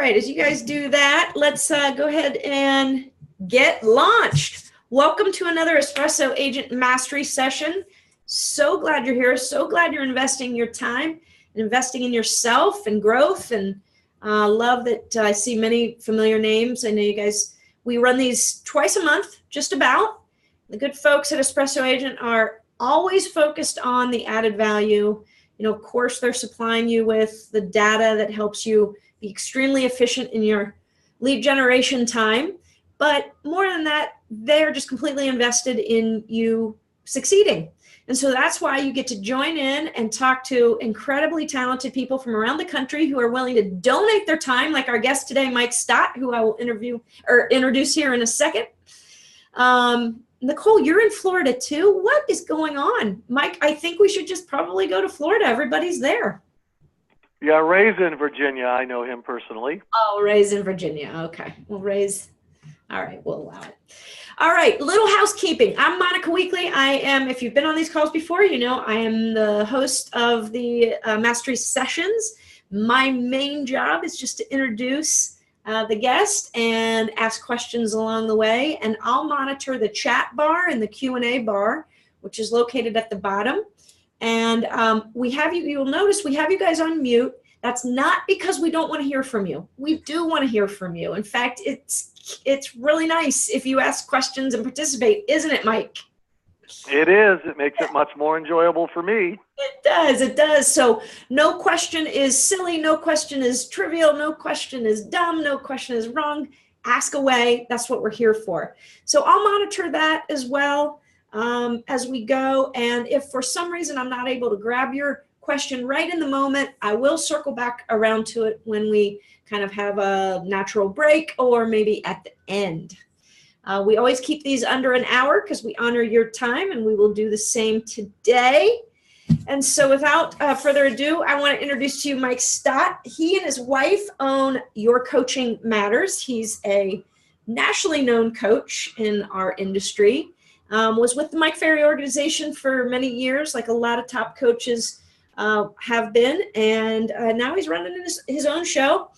right, as you guys do that, let's go ahead and get launched. Welcome to another Espresso Agent Mastery session. So glad you're here. So glad you're investing your time and investing in yourself and growth. And love that I see many familiar names. I know you guys, we run these twice a month, just about. The good folks at Espresso Agent are always focused on the added value. You know, of course, they're supplying you with the data that helps you be extremely efficient in your lead generation time. But more than that, they're just completely invested in you succeeding. And so that's why you get to join in and talk to incredibly talented people from around the country who are willing to donate their time, like our guest today, Mike Stott, who I will introduce here in a second. Nicole, you're in Florida too. What is going on? Mike, I think we should just probably go to Florida. Everybody's there. Yeah, Ray's in Virginia. I know him personally. Oh, Ray's in Virginia. Okay. Well, Ray's, all right, we'll allow it. All right, little housekeeping. I'm Monica Weekly. I am, if you've been on these calls before, you know I am the host of the Mastery Sessions. My main job is just to introduce the guest and ask questions along the way, and I'll monitor the chat bar and the Q&A bar, which is located at the bottom. And we have you, you'll notice we have you guys on mute. That's not because we don't want to hear from you. We do want to hear from you. In fact, it's really nice if you ask questions and participate, isn't it, Mike? It is. It makes it much more enjoyable for me. It does. It does. So no question is silly. No question is trivial. No question is dumb. No question is wrong. Ask away. That's what we're here for. So I'll monitor that as well as we go. And if for some reason I'm not able to grab your question right in the moment, I will circle back around to it when we kind of have a natural break or maybe at the end. We always keep these under an hour because we honor your time, and we will do the same today. And so without further ado, I want to introduce to you Mike Stott. He and his wife own Your Coaching Matters. He's a nationally known coach in our industry, was with the Mike Ferry organization for many years, like a lot of top coaches have been. And now he's running his own show,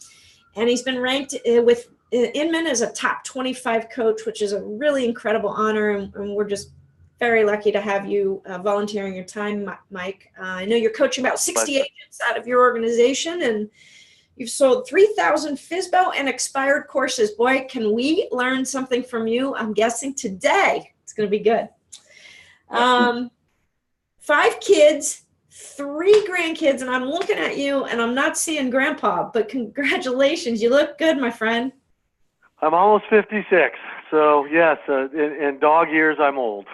and he's been ranked with Inman as a top 25 coach, which is a really incredible honor, and we're just very lucky to have you volunteering your time, Mike. I know you're coaching about 60 agents out of your organization, and you've sold 3,000 Fizbo and expired courses. Boy, can we learn something from you? I'm guessing today it's going to be good. 5 kids, 3 grandkids, and I'm looking at you, and I'm not seeing Grandpa, but congratulations. You look good, my friend. I'm almost 56, so yes, in dog years, I'm old.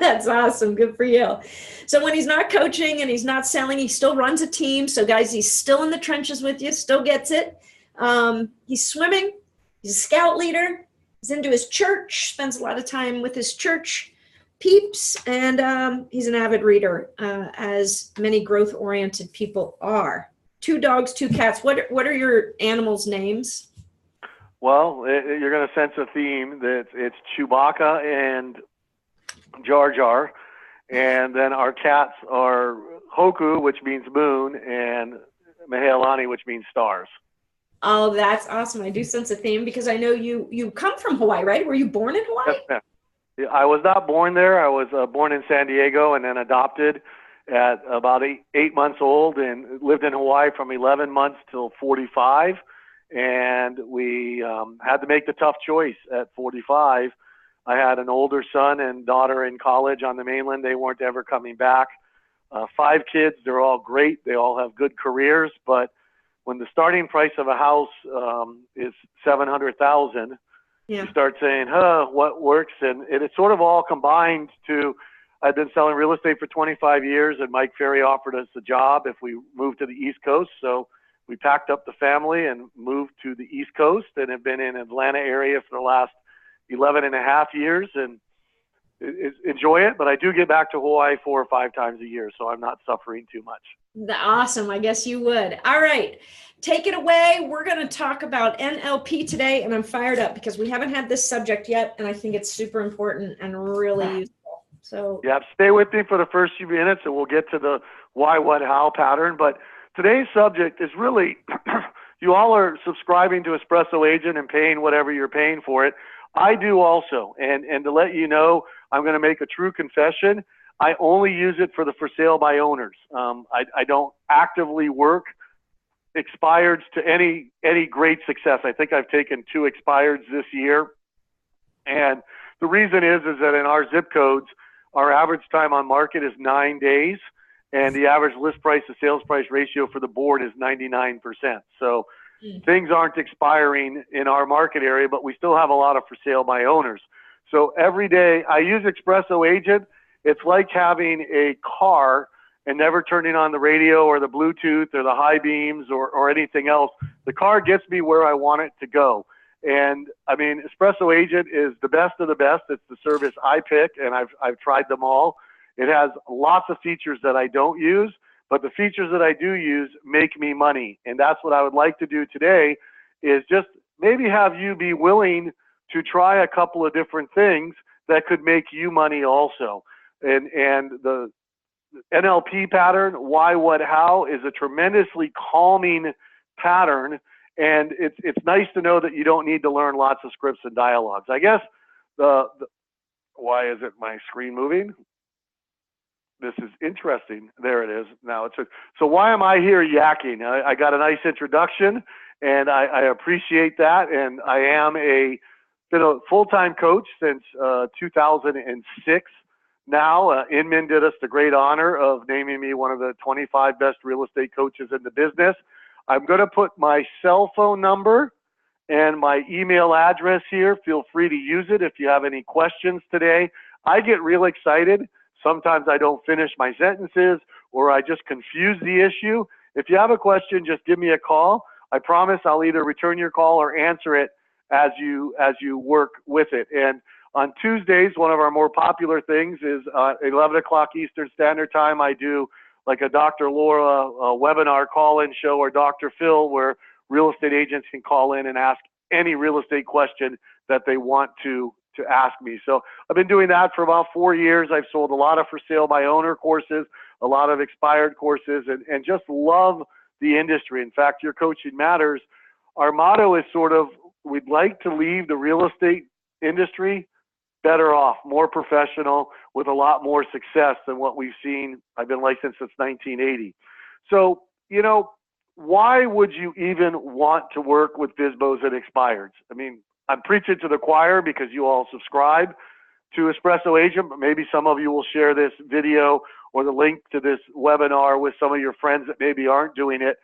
That's awesome. Good for you. So when he's not coaching and he's not selling, he still runs a team. So guys, he's still in the trenches with you, still gets it. He's swimming. He's a scout leader. He's into his church, spends a lot of time with his church peeps, and he's an avid reader, as many growth-oriented people are. 2 dogs, 2 cats. What are your animals' names? Well, you're going to sense a theme that it's Chewbacca and Jar Jar, and then our cats are Hoku, which means moon, and Mehealani, which means stars. Oh, that's awesome. I do sense a theme because I know you come from Hawaii, right? Were you born in Hawaii? Yes, ma'am. I was not born there. I was born in San Diego and then adopted at about 8 months old, and lived in Hawaii from 11 months till 45. And we had to make the tough choice at 45. I had an older son and daughter in college on the mainland. They weren't ever coming back. 5 kids, they're all great. They all have good careers. But when the starting price of a house is $700,000, you start saying, what works? And it sort of all combined to, I've been selling real estate for 25 years, and Mike Ferry offered us a job if we moved to the East Coast. So we packed up the family and moved to the East Coast, and have been in Atlanta area for the last 11 and a half years, and enjoy it. But I do get back to Hawaii 4 or 5 times a year, so I'm not suffering too much. Awesome. I guess you would. All right. Take it away. We're going to talk about NLP today, and I'm fired up because we haven't had this subject yet, and I think it's super important and really useful. So yeah, stay with me for the first few minutes, and we'll get to the why, what, how pattern. But today's subject is really you all are subscribing to Espresso Agent and paying whatever you're paying for it. I do also. And to let you know, I'm going to make a true confession. I only use it for the for sale by owners. I don't actively work expireds to any great success. I think I've taken 2 expireds this year. And the reason is that in our zip codes, our average time on market is 9 days, and the average list price to sales price ratio for the board is 99%. So things aren't expiring in our market area, but we still have a lot of for sale by owners. So every day I use Espresso Agent. It's like having a car and never turning on the radio or the Bluetooth or the high beams or anything else. The car gets me where I want it to go. And I mean, Espresso Agent is the best of the best. It's the service I pick, and I've tried them all. It has lots of features that I don't use, but the features that I do use make me money. And that's what I would like to do today, is just maybe have you be willing to try a couple of different things that could make you money also. And the NLP pattern, why, what, how, is a tremendously calming pattern. And it's nice to know that you don't need to learn lots of scripts and dialogues. I guess why is it my screen moving? This is interesting. There it is. Now so why am I here yakking? I got a nice introduction, and I appreciate that. And I am been a full-time coach since 2006. Now, Inman did us the great honor of naming me one of the 25 best real estate coaches in the business. I'm going to put my cell phone number and my email address here. Feel free to use it if you have any questions today. I get real excited. Sometimes I don't finish my sentences, or I just confuse the issue. If you have a question, just give me a call. I promise I'll either return your call or answer it as you work with it. And on Tuesdays, one of our more popular things is 11 o'clock Eastern Standard Time. I do like a Dr. Laura webinar call-in show, or Dr. Phil, where real estate agents can call in and ask any real estate question that they want to ask me. So I've been doing that for about 4 years. I've sold a lot of for sale by owner courses, a lot of expired courses, and just love the industry. In fact, Your Coaching Matters, our motto is sort of, we'd like to leave the real estate industry better off, more professional, with a lot more success than what we've seen. I've been licensed since 1980. So, you know, why would you even want to work with Fizbos and expireds? I mean, I'm preaching to the choir because you all subscribe to Espresso Agent, but maybe some of you will share this video or the link to this webinar with some of your friends that maybe aren't doing it.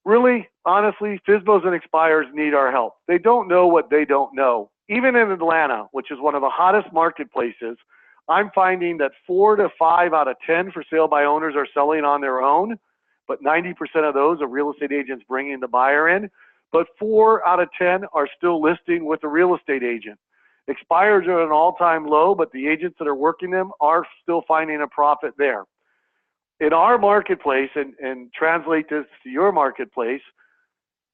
Really, honestly, Fizbos and expireds need our help. They don't know what they don't know. Even in Atlanta, which is one of the hottest marketplaces, I'm finding that 4 to 5 out of 10 for sale by owners are selling on their own, but 90% of those are real estate agents bringing the buyer in. But 4 out of 10 are still listing with a real estate agent. Expireds are at an all-time low, but the agents that are working them are still finding a profit there. In our marketplace, and translate this to your marketplace,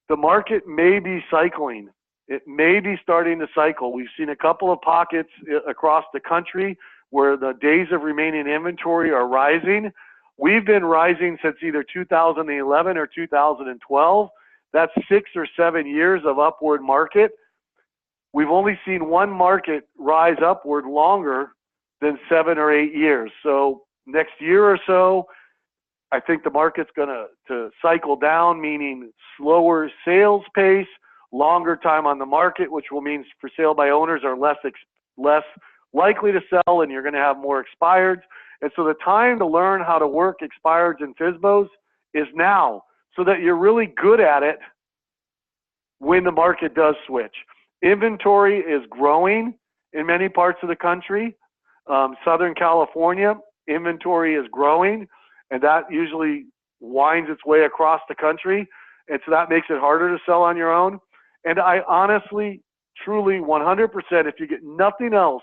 the market may be cycling. It may be starting to cycle. We've seen a couple of pockets across the country where the days of remaining inventory are rising. We've been rising since either 2011 or 2012. That's 6 or 7 years of upward market. We've only seen one market rise upward longer than 7 or 8 years. So next year or so, I think the market's going to cycle down, meaning slower sales pace, longer time on the market, which will mean for sale by owners are less likely to sell, and you're going to have more expireds. And so the time to learn how to work expireds and Fizbos is now, so that you're really good at it when the market does switch. Inventory is growing in many parts of the country. Southern California, inventory is growing, and that usually winds its way across the country. And so that makes it harder to sell on your own. And I honestly, truly, 100%, if you get nothing else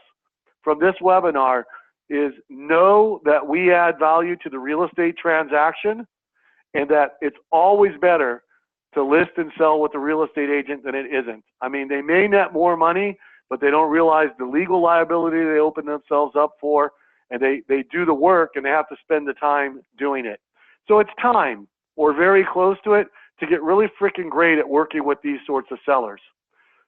from this webinar, is know that we add value to the real estate transaction, and that it's always better to list and sell with a real estate agent than it isn't. I mean, they may net more money, but they don't realize the legal liability they open themselves up for, and they do the work, and they have to spend the time doing it. So it's time, or very close to it, to get really freaking great at working with these sorts of sellers.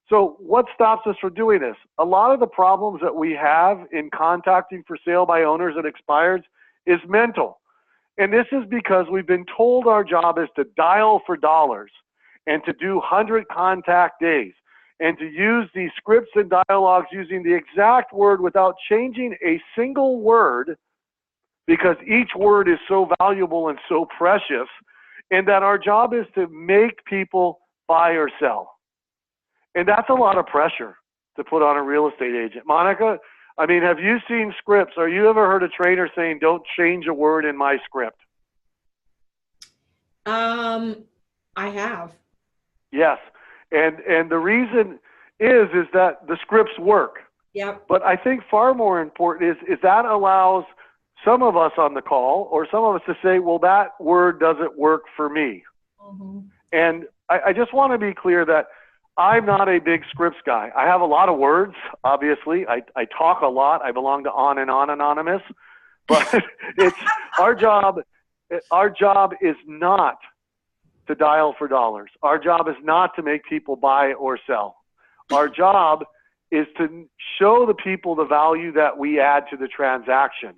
So what stops us from doing this? A lot of the problems that we have in contacting for sale by owners and expireds is mental. And this is because we've been told our job is to dial for dollars and to do 100 contact days and to use these scripts and dialogues using the exact word without changing a single word, because each word is so valuable and so precious, and that our job is to make people buy or sell. And that's a lot of pressure to put on a real estate agent. Monica, I mean, have you seen scripts? Or you ever heard a trainer saying, don't change a word in my script? I have. Yes. And the reason is that the scripts work. Yep. But I think far more important is that allows some of us on the call or some of us to say, well, that word doesn't work for me. Mm-hmm. And I just want to be clear that I'm not a big scripts guy. I have a lot of words, obviously. I talk a lot. I belong to On and On Anonymous. But it's our job is not to dial for dollars. Our job is not to make people buy or sell. Our job is to show the people the value that we add to the transaction.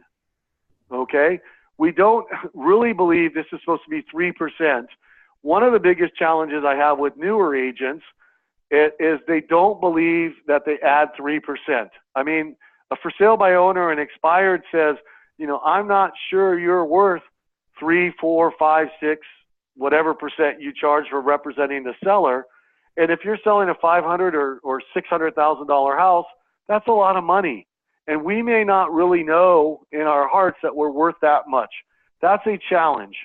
Okay? We don't really believe this is supposed to be 3%. One of the biggest challenges I have with newer agents is they don't believe that they add 3%. I mean, a for sale by owner and expired says, you know, I'm not sure you're worth 3, 4, 5, 6, whatever percent you charge for representing the seller. And if you're selling a $500,000 or $600,000 house, that's a lot of money. And we may not really know in our hearts that we're worth that much. That's a challenge.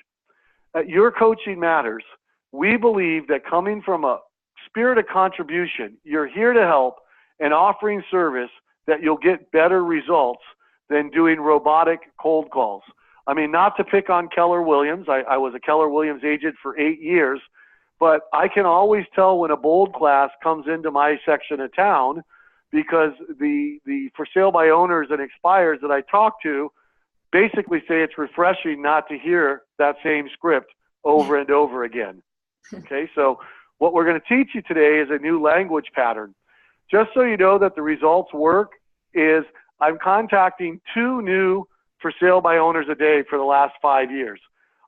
Your coaching matters. We believe that coming from a spirit of contribution, you're here to help and offering service, that you'll get better results than doing robotic cold calls. I mean, not to pick on Keller Williams. I was a Keller Williams agent for 8 years, but I can always tell when a bold class comes into my section of town, because the for sale by owners and expires that I talk to basically say it's refreshing not to hear that same script over and over again. Okay, so what we're going to teach you today is a new language pattern. Just so you know that the results work is I'm contacting 2 new for sale by owners a day for the last 5 years.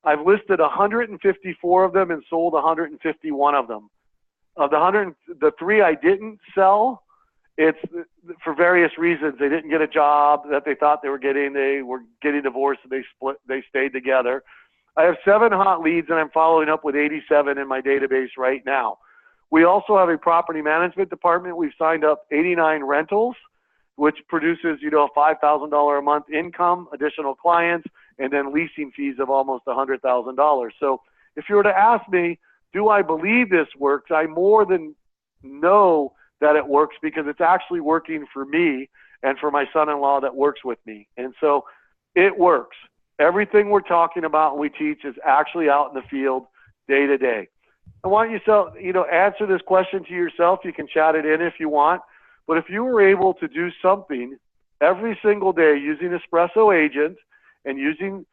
I've listed 154 of them and sold 151 of them. Of the 3 I didn't sell, it's for various reasons. They didn't get a job that they thought they were getting. They were getting divorced and they stayed together. I have 7 hot leads and I'm following up with 87 in my database right now. We also have a property management department. We've signed up 89 rentals, which produces, you know, a $5,000 a month income, additional clients, and then leasing fees of almost $100,000. So if you were to ask me, do I believe this works? I more than know that it works, because it's actually working for me and for my son-in-law that works with me. And so it works. Everything we're talking about and we teach is actually out in the field day to day. I want you to, answer this question to yourself. You can chat it in if you want. But if you were able to do something every single day using Espresso Agent and using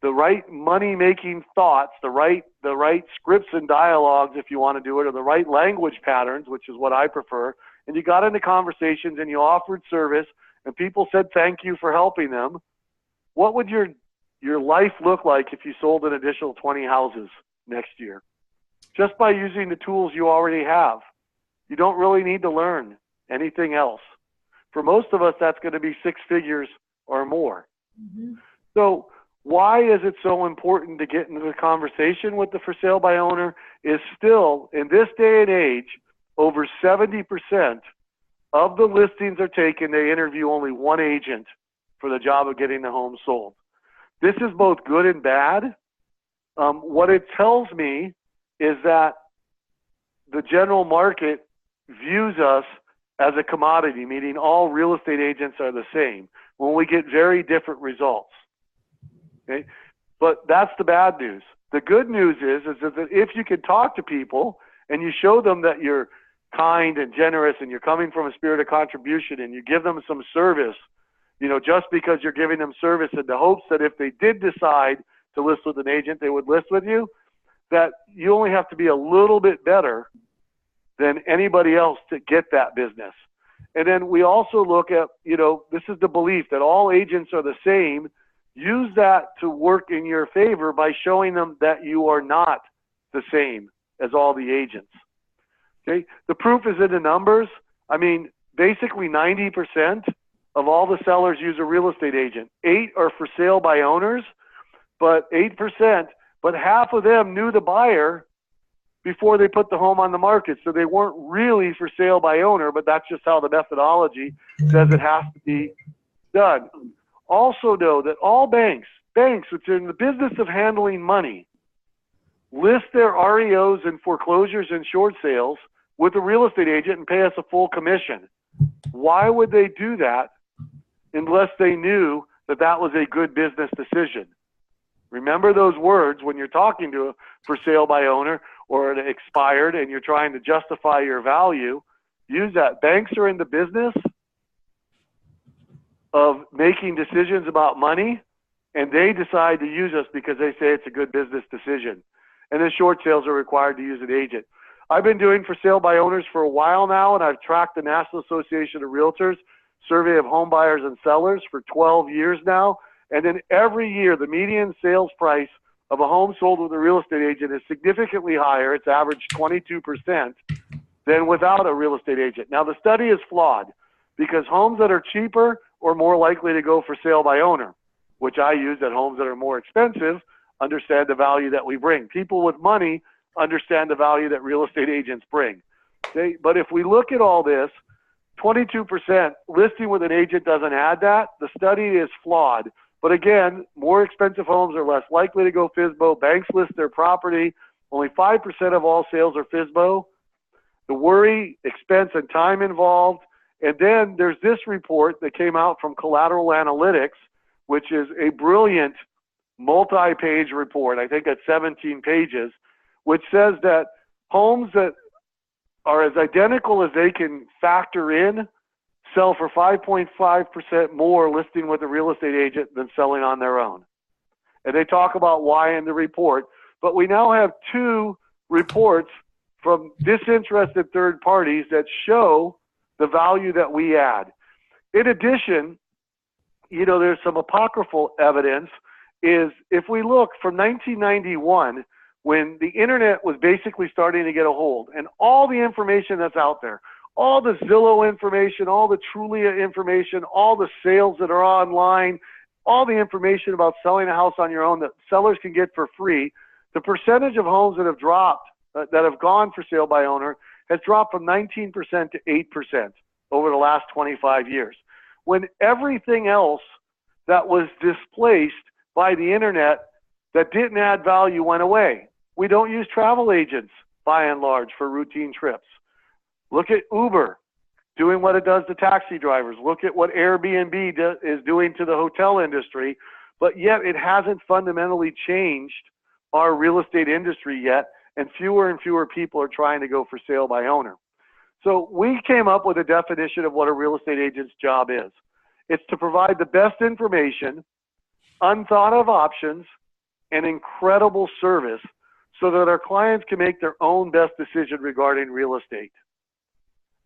the right money-making thoughts, the right scripts and dialogues, if you want to do it, or the right language patterns, which is what I prefer, and you got into conversations and you offered service and people said thank you for helping them, what would your life look like if you sold an additional 20 houses next year? Just by using the tools you already have. You don't really need to learn anything else. For most of us, that's going to be 6 figures or more. Mm-hmm. So why is it so important to get into the conversation with the for sale by owner? Is still, in this day and age, over 70% of the listings are taken. They interview only 1 agent for the job of getting the home sold. This is both good and bad. What it tells me is that the general market views us as a commodity, meaning all real estate agents are the same, when we get very different results. Okay? But that's the bad news. The good news is that if you can talk to people and you show them that you're kind and generous and you're coming from a spirit of contribution and you give them some service, just because you're giving them service in the hopes that if they did decide to list with an agent, they would list with you, that you only have to be a little bit better than anybody else to get that business. And then we also look at, this is the belief that all agents are the same. Use that to work in your favor by showing them that you are not the same as all the agents. Okay? The proof is in the numbers. I mean, basically 90% of all the sellers use a real estate agent. 8 are for sale by owners, but 8%, but half of them knew the buyer before they put the home on the market. So they weren't really for sale by owner, but that's just how the methodology says it has to be done. Also know that all banks which are in the business of handling money, list their REOs and foreclosures and short sales with a real estate agent and pay us a full commission. Why would they do that unless they knew that that was a good business decision? Remember those words when you're talking to a for sale by owner or an expired and you're trying to justify your value. Use that. Banks are in the business of making decisions about money, and they decide to use us because they say it's a good business decision. And then short sales are required to use an agent. I've been doing for sale by owners for a while now, and I've tracked the National Association of Realtors survey of home buyers and sellers for 12 years now. And then every year, the median sales price of a home sold with a real estate agent is significantly higher. It's averaged 22% than without a real estate agent. Now, the study is flawed because homes that are cheaper are more likely to go for sale by owner, which I use, that homes that are more expensive understand the value that we bring. People with money understand the value that real estate agents bring. Okay? But if we look at all this, 22% listing with an agent doesn't add that. The study is flawed. But again, more expensive homes are less likely to go Fizbo. Banks list their property. Only 5% of all sales are Fizbo. The worry, expense, and time involved. And then there's this report that came out from Collateral Analytics, which is a brilliant multi-page report. I think it's 17 pages, which says that homes that are as identical as they can factor in sell for 5.5% more listing with a real estate agent than selling on their own. And they talk about why in the report. But we now have 2 reports from disinterested third parties that show the value that we add. In addition, there's some apocryphal evidence. Is if we look from 1991, when the internet was basically starting to get a hold, and all the information that's out there, all the Zillow information, all the Trulia information, all the sales that are online, all the information about selling a house on your own that sellers can get for free, the percentage of homes that have dropped, that have gone for sale by owner, has dropped from 19% to 8% over the last 25 years. When everything else that was displaced by the internet that didn't add value went away. We don't use travel agents, by and large, for routine trips. Look at Uber doing what it does to taxi drivers. Look at what Airbnb is doing to the hotel industry. But yet it hasn't fundamentally changed our real estate industry yet, and fewer people are trying to go for sale by owner. So we came up with a definition of what a real estate agent's job is. It's to provide the best information, unthought of options, and incredible service so that our clients can make their own best decision regarding real estate.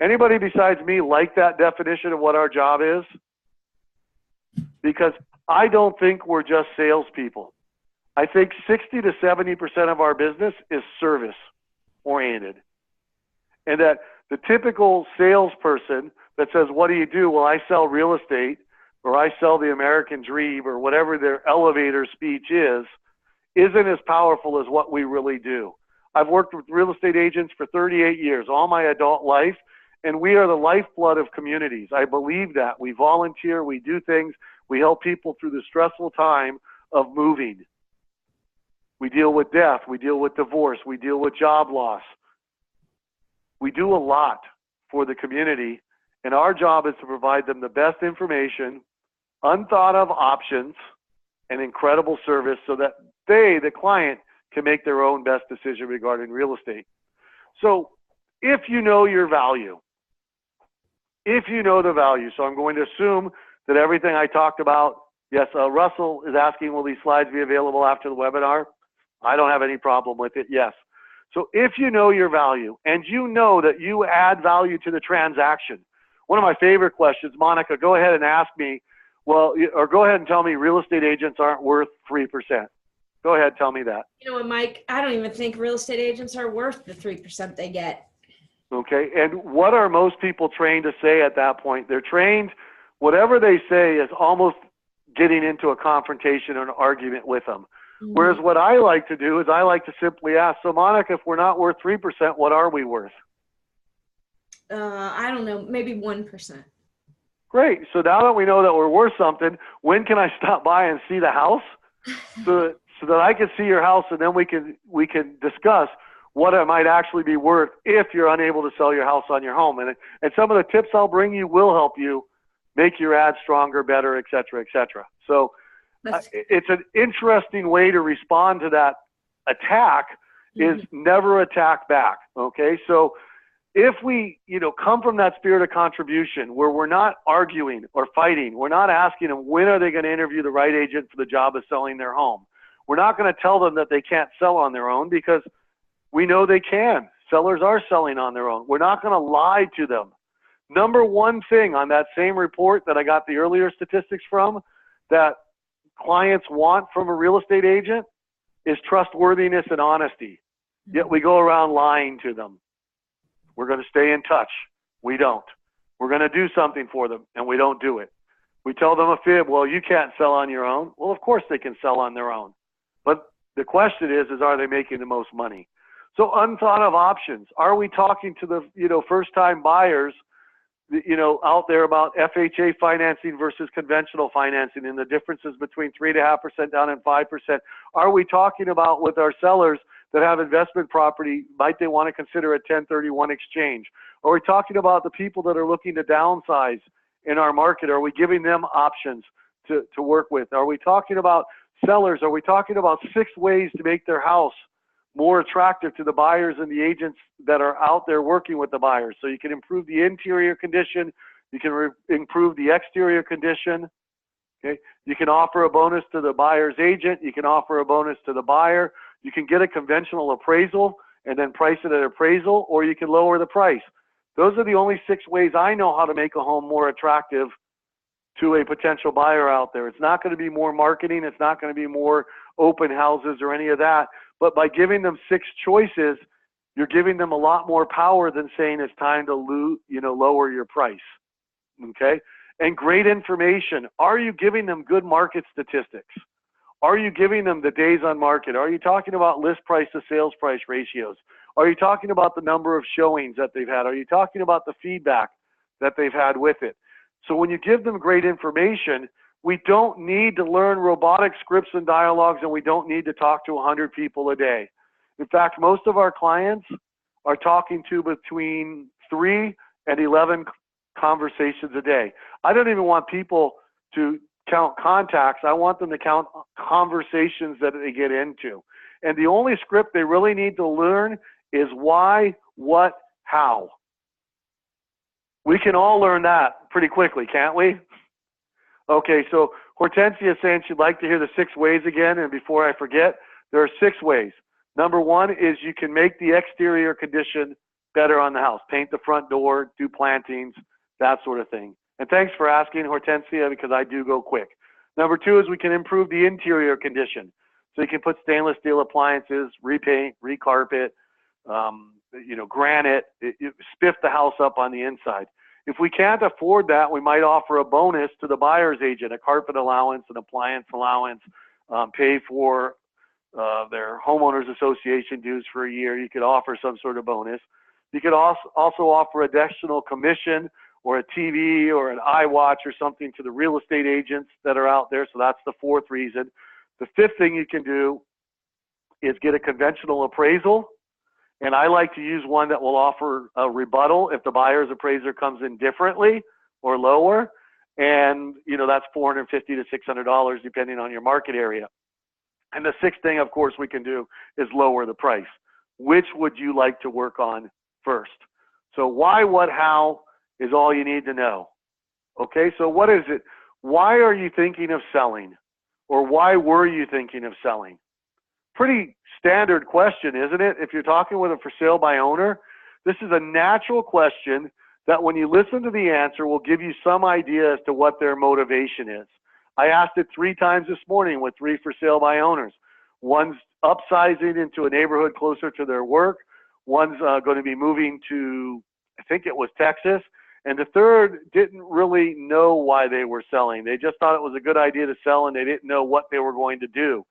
Anybody besides me like that definition of what our job is? Because I don't think we're just salespeople. I think 60 to 70% of our business is service oriented. And that the typical salesperson that says, what do you do? Well, I sell real estate, or I sell the American dream, or whatever their elevator speech is, isn't as powerful as what we really do. I've worked with real estate agents for 38 years, all my adult life, and we are the lifeblood of communities. I believe that. We volunteer, we do things, we help people through the stressful time of moving. We deal with death, we deal with divorce, we deal with job loss. We do a lot for the community, and our job is to provide them the best information, unthought of options, and incredible service so that they, the client, can make their own best decision regarding real estate. So if you know your value, if you know the value, so I'm going to assume that everything I talked about, yes, Russell is asking, will these slides be available after the webinar? I don't have any problem with it. Yes. So if you know your value and you know that you add value to the transaction, one of my favorite questions, Monica, go ahead and ask me, well, or go ahead and tell me real estate agents aren't worth 3%. Go ahead, tell me that. You know what, Mike? I don't even think real estate agents are worth the 3% they get. Okay, and what are most people trained to say at that point? They're trained, whatever they say is almost getting into a confrontation or an argument with them. Mm-hmm. Whereas what I like to do is I like to simply ask, so Monica, if we're not worth 3%, what are we worth? I don't know, maybe 1%. Great, so now that we know that we're worth something, when can I stop by and see the house? so that I can see your house, and then we can discuss what it might actually be worth if you're unable to sell your house on your home. And some of the tips I'll bring you will help you make your ad stronger, better, et cetera, et cetera. So it's an interesting way to respond to that attack is never attack back. Okay. So if we, come from that spirit of contribution where we're not arguing or fighting, we're not asking them when are they going to interview the right agent for the job of selling their home. We're not going to tell them that they can't sell on their own because we know they can. Sellers are selling on their own. We're not going to lie to them. Number one thing on that same report that I got the earlier statistics from that clients want from a real estate agent is trustworthiness and honesty. Yet we go around lying to them. We're going to stay in touch. We don't. We're going to do something for them, and we don't do it. We tell them a fib. Well, you can't sell on your own. Well, of course they can sell on their own. But the question is are they making the most money? So unthought of options. Are we talking to the, first-time buyers, out there about FHA financing versus conventional financing and the differences between 3.5% down and 5%? Are we talking about with our sellers that have investment property, might they want to consider a 1031 exchange? Are we talking about the people that are looking to downsize in our market? Are we giving them options to work with? Are we talking about sellers? Are we talking about 6 ways to make their house more attractive to the buyers and the agents that are out there working with the buyers? So you can improve the interior condition, you can improve the exterior condition. Okay, you can offer a bonus to the buyer's agent, you can offer a bonus to the buyer, you can get a conventional appraisal and then price it at appraisal, or you can lower the price. Those are the only 6 ways I know how to make a home more attractive to a potential buyer out there. It's not going to be more marketing, it's not going to be more open houses or any of that. But by giving them 6 choices, you're giving them a lot more power than saying it's time to lower your price. Okay? And great information. Are you giving them good market statistics? Are you giving them the days on market? Are you talking about list price to sales price ratios? Are you talking about the number of showings that they've had? Are you talking about the feedback that they've had with it? So when you give them great information, we don't need to learn robotic scripts and dialogues, and we don't need to talk to 100 people a day. In fact, most of our clients are talking to between 3 and 11 conversations a day. I don't even want people to count contacts. I want them to count conversations that they get into. And the only script they really need to learn is why, what, how. We can all learn that pretty quickly, can't we? Okay, so Hortensia is saying she'd like to hear the 6 ways again, and before I forget, there are 6 ways. Number 1 is you can make the exterior condition better on the house. Paint the front door, do plantings, that sort of thing. And thanks for asking, Hortensia, because I do go quick. Number 2 is we can improve the interior condition. So you can put stainless steel appliances, repaint, recarpet, granite, spiff the house up on the inside. If we can't afford that, we might offer a bonus to the buyer's agent, a carpet allowance, an appliance allowance, pay for their homeowners association dues for a year. You could offer some sort of bonus. You could also offer additional commission or a TV or an iWatch or something to the real estate agents that are out there. So that's the 4th reason. The 5th thing you can do is get a conventional appraisal. And I like to use one that will offer a rebuttal if the buyer's appraiser comes in differently or lower. And, that's $450 to $600 depending on your market area. And the 6th thing, of course, we can do is lower the price. Which would you like to work on first? So why, what, how is all you need to know. Okay, so what is it? Why are you thinking of selling? Or why were you thinking of selling? pretty standard question, isn't it? If you're talking with a for sale by owner, this is a natural question that when you listen to the answer will give you some idea as to what their motivation is. I asked it 3 times this morning with 3 for sale by owners. One's upsizing into a neighborhood closer to their work. One's going to be moving to, I think it was Texas. And the third didn't really know why they were selling. They just thought it was a good idea to sell, and they didn't know what they were going to do.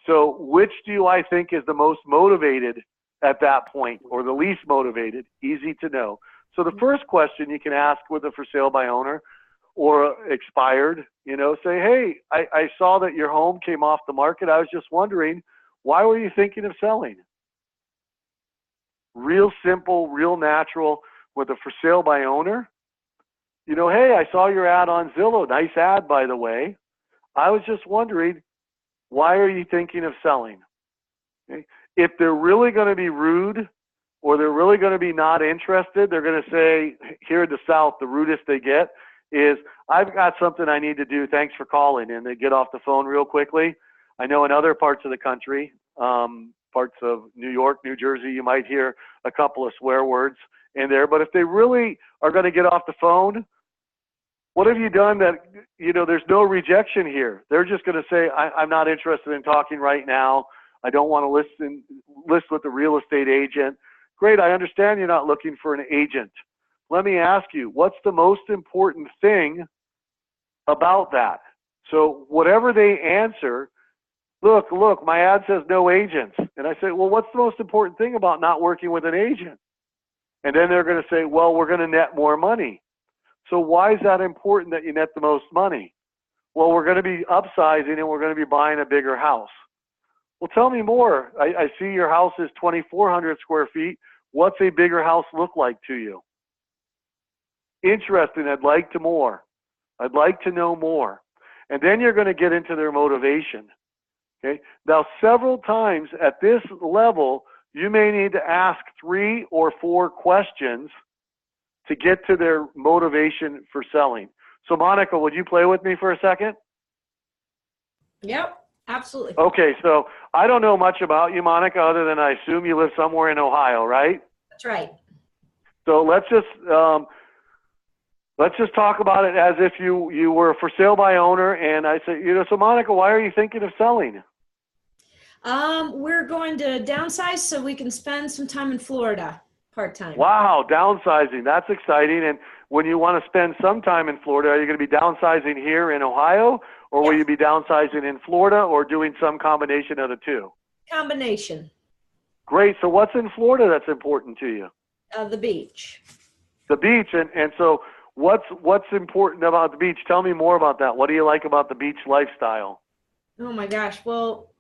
So which do I think is the most motivated at that point, or the least motivated? Easy to know. So the first question you can ask with a for sale by owner or expired, you know, say, hey, I saw that your home came off the market. I was just wondering, why were you thinking of selling? Real simple, real natural. With a for sale by owner, you know, hey, I saw your ad on Zillow. Nice ad, by the way. I was just wondering, why are you thinking of selling? Okay. If they're really going to be rude or they're really going to be not interested, they're going to say, here in the South, the rudest they get is, I've got something I need to do. Thanks for calling. And they get off the phone real quickly. I know in other parts of the country, parts of New York, New Jersey, you might hear a couple of swear words in there. But if they really are going to get off the phone, what have you done that, you know, there's no rejection here? They're just going to say, I'm not interested in talking right now. I don't want to list with the real estate agent. Great, I understand you're not looking for an agent. Let me ask you, what's the most important thing about that? So whatever they answer, look, my ad says no agents. And I say, well, what's the most important thing about not working with an agent? And then they're going to say, well, we're going to net more money. So why is that important that you net the most money? Well, we're going to be upsizing and we're going to be buying a bigger house. Well, tell me more. I see your house is 2,400 square feet. What's a bigger house look like to you? Interesting. I'd like to more. I'd like to know more. And then you're going to get into their motivation. Okay. Now, several times at this level, you may need to ask 3 or 4 questions to get to their motivation for selling. So Monica, would you play with me for a second? Yep, absolutely. Okay, so I don't know much about you, Monica, other than I assume you live somewhere in Ohio, right? That's right. So let's just talk about it as if you were for sale by owner, and I say, you know, so Monica, why are you thinking of selling? We're going to downsize so we can spend some time in Florida part-time. Wow, downsizing. That's exciting. And when you want to spend some time in Florida, are you going to be downsizing here in Ohio, or will you be downsizing in Florida, or doing some combination of the two? Combination. Great. So what's in Florida that's important to you? The beach. The beach. And so what's important about the beach? Tell me more about that. What do you like about the beach lifestyle? Oh my gosh. Well,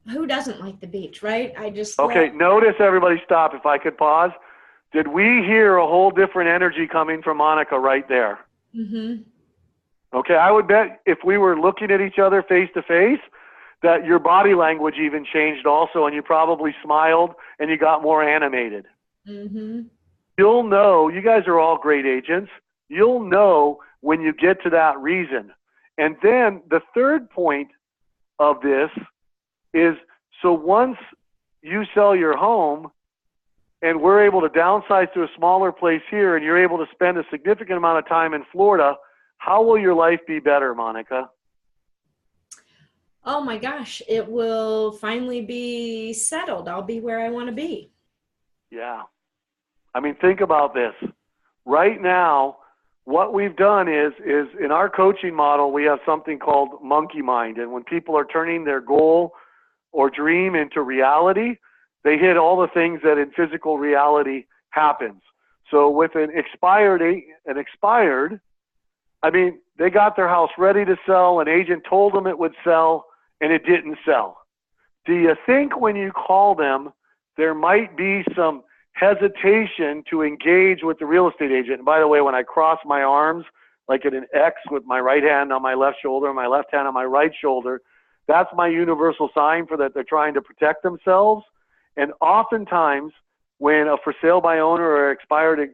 who doesn't like the beach, right? Okay, notice everybody stop. If I could pause. Did we hear a whole different energy coming from Monica right there? Mm-hmm. Okay, I would bet if we were looking at each other face to face, that your body language even changed also, and you probably smiled and you got more animated. Mm-hmm. You'll know, you guys are all great agents, you'll know when you get to that reason. And then the third point of this is, so once you sell your home and we're able to downsize to a smaller place here and you're able to spend a significant amount of time in Florida, how will your life be better, Monica? Oh my gosh, it will finally be settled. I'll be where I want to be. Yeah. I mean, think about this. Right now, what we've done is in our coaching model, we have something called monkey mind. And when people are turning their goal or dream into reality, they hit all the things that in physical reality happens. So with an expired, I mean, they got their house ready to sell. An agent told them it would sell, and it didn't sell. Do you think when you call them, there might be some hesitation to engage with the real estate agent? And by the way, when I cross my arms, like in an X with my right hand on my left shoulder and my left hand on my right shoulder, that's my universal sign for that they're trying to protect themselves. And oftentimes, when a for sale by owner or expired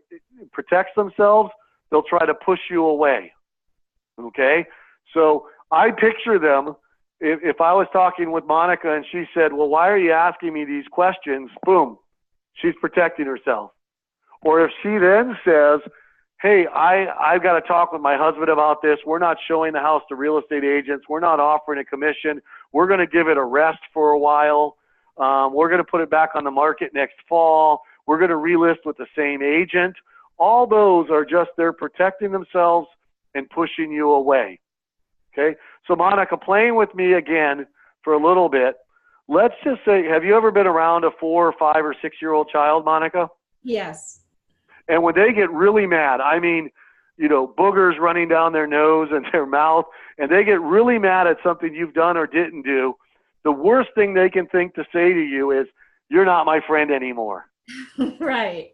protects themselves, they'll try to push you away. Okay? So I picture them if I was talking with Monica and she said, well, why are you asking me these questions? Boom, she's protecting herself. Or if she then says, hey, I've got to talk with my husband about this. We're not showing the house to real estate agents. We're not offering a commission. We're going to give it a rest for a while. We're going to put it back on the market next fall. We're going to relist with the same agent. All those are just, they're protecting themselves and pushing you away. Okay? So Monica, playing with me again for a little bit. Let's just say, have you ever been around a 4 or 5 or 6-year-old child, Monica? Yes. And when they get really mad, I mean, you know, boogers running down their nose and their mouth, and they get really mad at something you've done or didn't do, the worst thing they can think to say to you is, you're not my friend anymore. Right.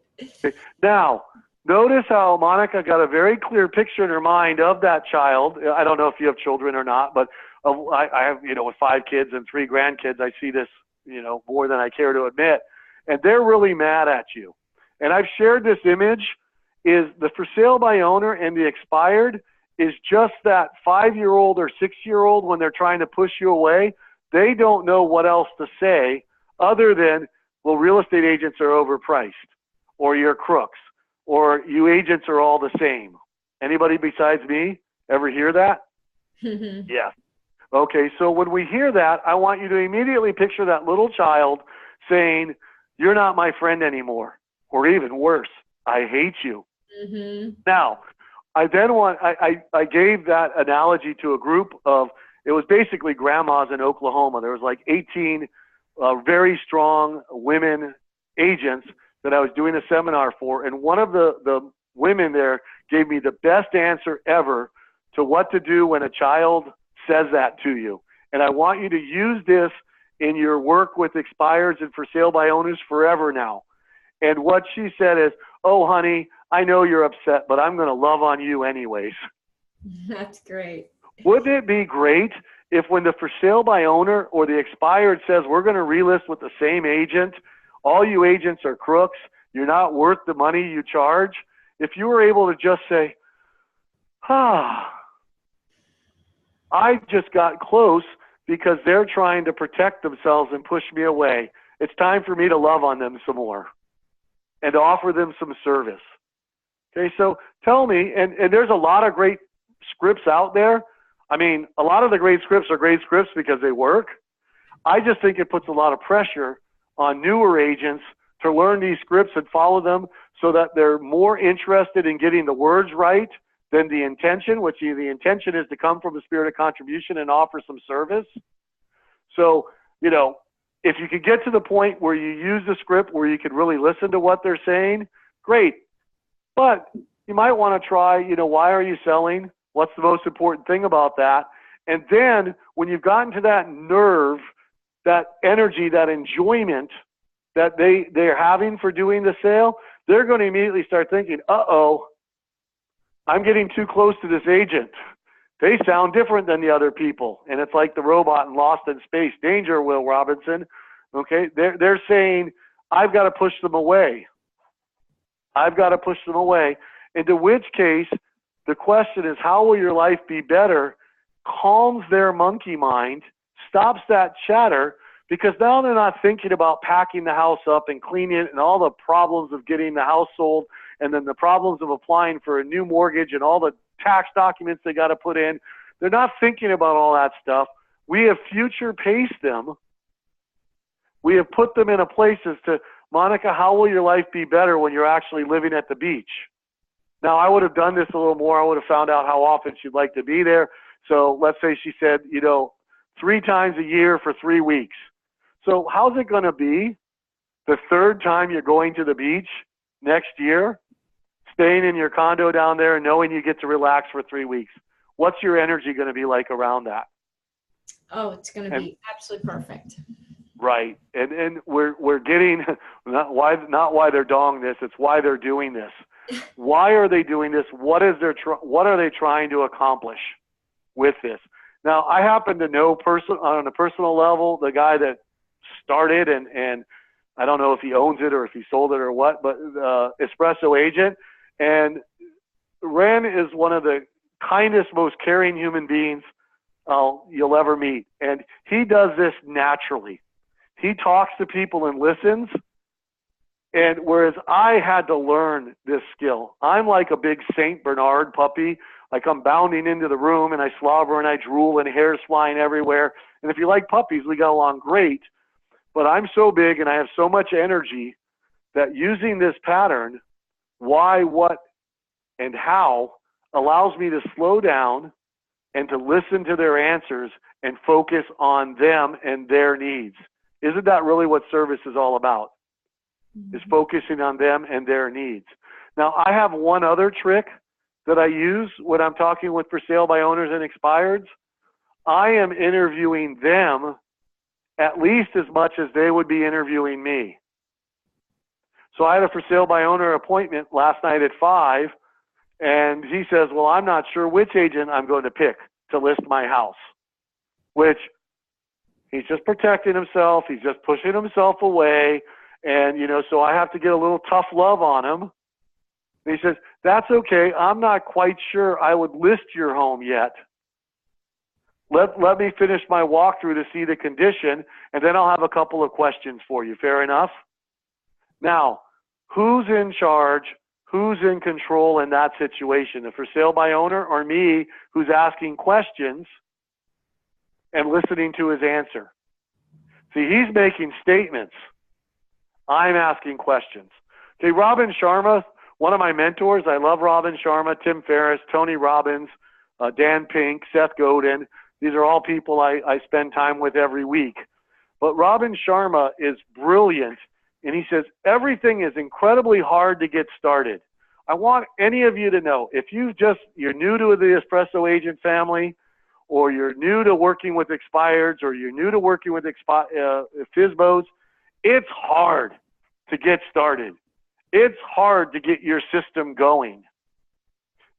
Now, notice how Monica got a very clear picture in her mind of that child. I don't know if you have children or not, but I have, you know, with 5 kids and 3 grandkids, I see this, you know, more than I care to admit. And they're really mad at you. And I've shared this image, is the for sale by owner and the expired is just that 5-year-old or 6-year-old when they're trying to push you away. They don't know what else to say other than, well, real estate agents are overpriced, or you're crooks, or you agents are all the same. Anybody besides me ever hear that? Yeah. Okay, so when we hear that, I want you to immediately picture that little child saying, you're not my friend anymore. Or even worse, I hate you. Now, I gave that analogy to a group of, it was basically grandmas in Oklahoma. There was like 18 very strong women agents that I was doing a seminar for. And one of the women there gave me the best answer ever to what to do when a child says that to you. And I want you to use this in your work with expireds and for sale by owners forever now. And what she said is, oh, honey, I know you're upset, but I'm going to love on you anyways. That's great. Wouldn't it be great if when the for sale by owner or the expired says, we're going to relist with the same agent, all you agents are crooks, you're not worth the money you charge, if you were able to just say, I just got close because they're trying to protect themselves and push me away. It's time for me to love on them some more and offer them some service. Okay, so tell me, and there's a lot of great scripts out there. I mean, a lot of the great scripts are great scripts because they work. I just think it puts a lot of pressure on newer agents to learn these scripts and follow them so that they're more interested in getting the words right than the intention, which the intention is to come from the spirit of contribution and offer some service. So, you know, if you could get to the point where you use the script where you could really listen to what they're saying, great. But you might want to try, you know, why are you selling? What's the most important thing about that? And then when you've gotten to that nerve, that energy, that enjoyment that they're having for doing the sale, they're going to immediately start thinking, uh-oh, I'm getting too close to this agent. They sound different than the other people. And it's like the robot in Lost in Space. Danger, Will Robinson. Okay, they're saying, I've got to push them away. I've got to push them away. Into which case, the question is, how will your life be better? Calms their monkey mind, stops that chatter, because now they're not thinking about packing the house up and cleaning it and all the problems of getting the house sold and then the problems of applying for a new mortgage and all the tax documents they got to put in. They're not thinking about all that stuff. We have future paced them. We have put them in a place as to, Monica, how will your life be better when you're actually living at the beach? Now, I would have done this a little more. I would have found out how often she'd like to be there. So let's say she said, you know, 3 times a year for 3 weeks. So how's it going to be the 3rd time you're going to the beach next year, staying in your condo down there and knowing you get to relax for 3 weeks? What's your energy going to be like around that? Oh, it's going to be absolutely perfect. Right. And we're getting, not why they're doing this, it's why they're doing this. Why are they doing this? What are they trying to accomplish with this? Now, I happen to know on a personal level, the guy that started, and I don't know if he owns it or if he sold it or what, but Espresso Agent. And Ren is one of the kindest, most caring human beings you'll ever meet. And he does this naturally. He talks to people and listens. And whereas I had to learn this skill, I'm like a big Saint Bernard puppy. Like I'm bounding into the room and I slobber and I drool and hair's flying everywhere. And if you like puppies, we got along great. But I'm so big and I have so much energy that using this pattern, why, what, and how, allows me to slow down and to listen to their answers and focus on them and their needs. Isn't that really what service is all about? Is focusing on them and their needs. Now, I have one other trick that I use when I'm talking with for sale by owners and expireds. I am interviewing them at least as much as they would be interviewing me. So I had a for sale by owner appointment last night at 5, and he says, well, I'm not sure which agent I'm going to pick to list my house, which he's just protecting himself. He's just pushing himself away. And, so I have to get a little tough love on him. And he says, that's okay. I'm not quite sure I would list your home yet. Let me finish my walkthrough to see the condition, and then I'll have a couple of questions for you. Fair enough? Now, who's in charge? Who's in control in that situation? The for sale by owner or me, who's asking questions and listening to his answer? See, he's making statements. I'm asking questions. Okay, Robin Sharma, one of my mentors. I love Robin Sharma, Tim Ferriss, Tony Robbins, Dan Pink, Seth Godin. These are all people I spend time with every week. But Robin Sharma is brilliant, and he says everything is incredibly hard to get started. I want any of you to know, if you're new to the Espresso Agent family, or you're new to working with expireds, or you're new to working with Fizbos, it's hard to get started. It's hard to get your system going.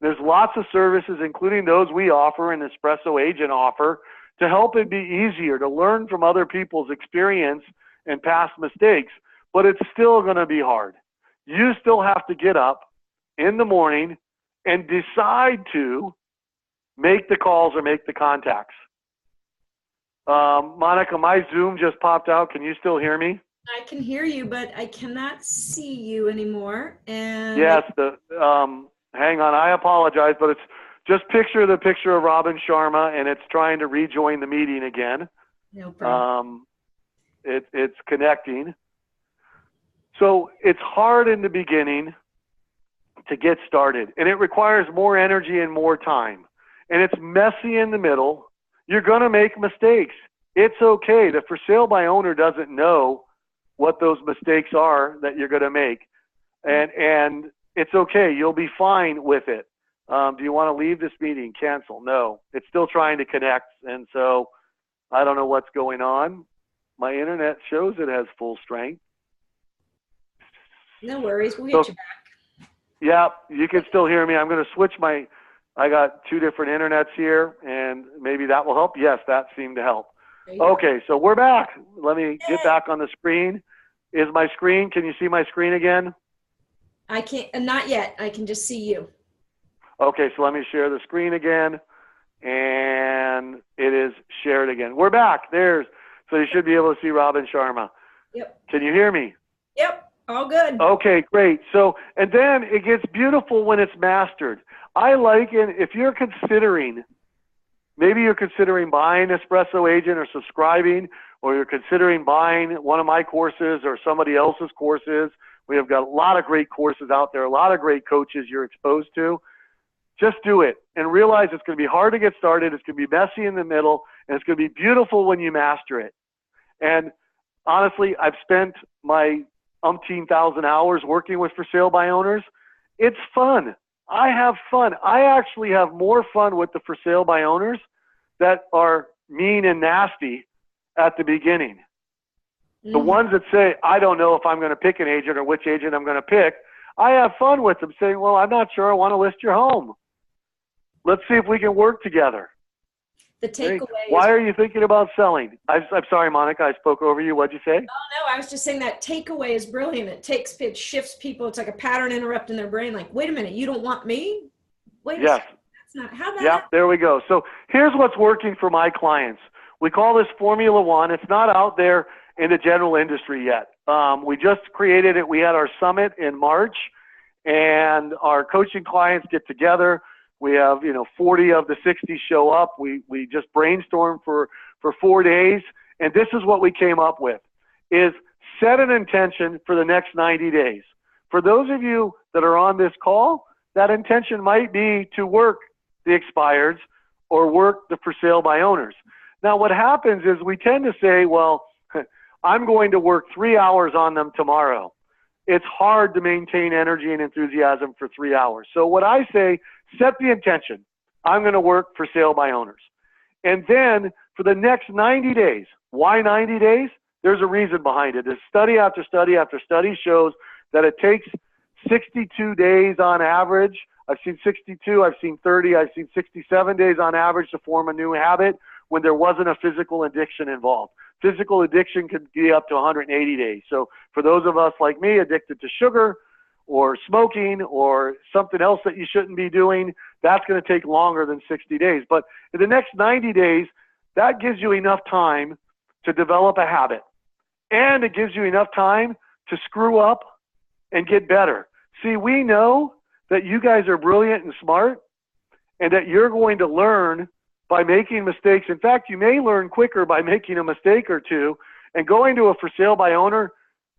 There's lots of services, including those we offer and Espresso Agent offer, to help it be easier to learn from other people's experience and past mistakes, but it's still going to be hard. You still have to get up in the morning and decide to make the calls or make the contacts. Monica, my Zoom just popped out. Can you still hear me? I can hear you, but I cannot see you anymore. And yes, hang on, I apologize, but it's just the picture of Robin Sharma, and it's trying to rejoin the meeting again. No problem. It's connecting. So it's hard in the beginning to get started, and it requires more energy and more time. And it's messy in the middle. You're going to make mistakes. It's okay. The for sale by owner doesn't know what those mistakes are that you're going to make. And it's okay. You'll be fine with it. Do you want to leave this meeting? Cancel. No. It's still trying to connect. And so I don't know what's going on. My internet shows it has full strength. No worries. We'll get you back. Yeah, you can still hear me. I'm going to switch I got 2 different internets here, and maybe that will help. Yes, that seemed to help. Okay, so we're back. Let me get back on the screen. Is my screen, can you see my screen again? I can't, not yet. I can just see you. Okay, so let me share the screen again, and it is shared again. We're back. So you should be able to see Robin Sharma. Yep. Can you hear me? Yep, all good. Okay, great. So, and then it gets beautiful when it's mastered. I like it if you're considering, maybe you're considering buying Espresso Agent or subscribing, or you're considering buying one of my courses or somebody else's courses. We have got a lot of great courses out there, a lot of great coaches you're exposed to. Just do it and realize it's going to be hard to get started. It's going to be messy in the middle, and it's going to be beautiful when you master it. And honestly, I've spent my umpteen thousand hours working with for sale by owners. It's fun. I have fun. I actually have more fun with the for sale by owners that are mean and nasty at the beginning. Mm-hmm. The ones that say, I don't know if I'm going to pick an agent or which agent I'm going to pick, I have fun with them saying, well, I'm not sure I want to list your home. Let's see if we can work together. The takeaway Why are you thinking about selling? I'm sorry, Monica, I spoke over you. What'd you say? Oh, no, I was just saying that takeaway is brilliant. It shifts people. It's like a pattern interrupt in their brain. Like, wait a minute, you don't want me? Wait a second. That's not, how about Yeah, that? there we go. So here's what's working for my clients. We call this Formula One. It's not out there in the general industry yet. We just created it. We had our summit in March, and our coaching clients get together. We have, 40 of the 60 show up. We just brainstorm for 4 days, and this is what we came up with, is set an intention for the next 90 days. For those of you that are on this call, that intention might be to work the expireds or work the for sale by owners. Now, what happens is we tend to say, well, I'm going to work 3 hours on them tomorrow. It's hard to maintain energy and enthusiasm for 3 hours. So what I say, set the intention. I'm going to work for sale by owners. And then for the next 90 days, why 90 days? There's a reason behind it. Study after study after study shows that it takes 62 days on average. I've seen 62, I've seen 30, I've seen 67 days on average to form a new habit when there wasn't a physical addiction involved. Physical addiction could be up to 180 days. So for those of us like me addicted to sugar or smoking or something else that you shouldn't be doing, that's going to take longer than 60 days. But in the next 90 days, that gives you enough time to develop a habit. And it gives you enough time to screw up and get better. See, we know that you guys are brilliant and smart and that you're going to learn by making mistakes. In fact, you may learn quicker by making a mistake or two, and going to a for sale by owner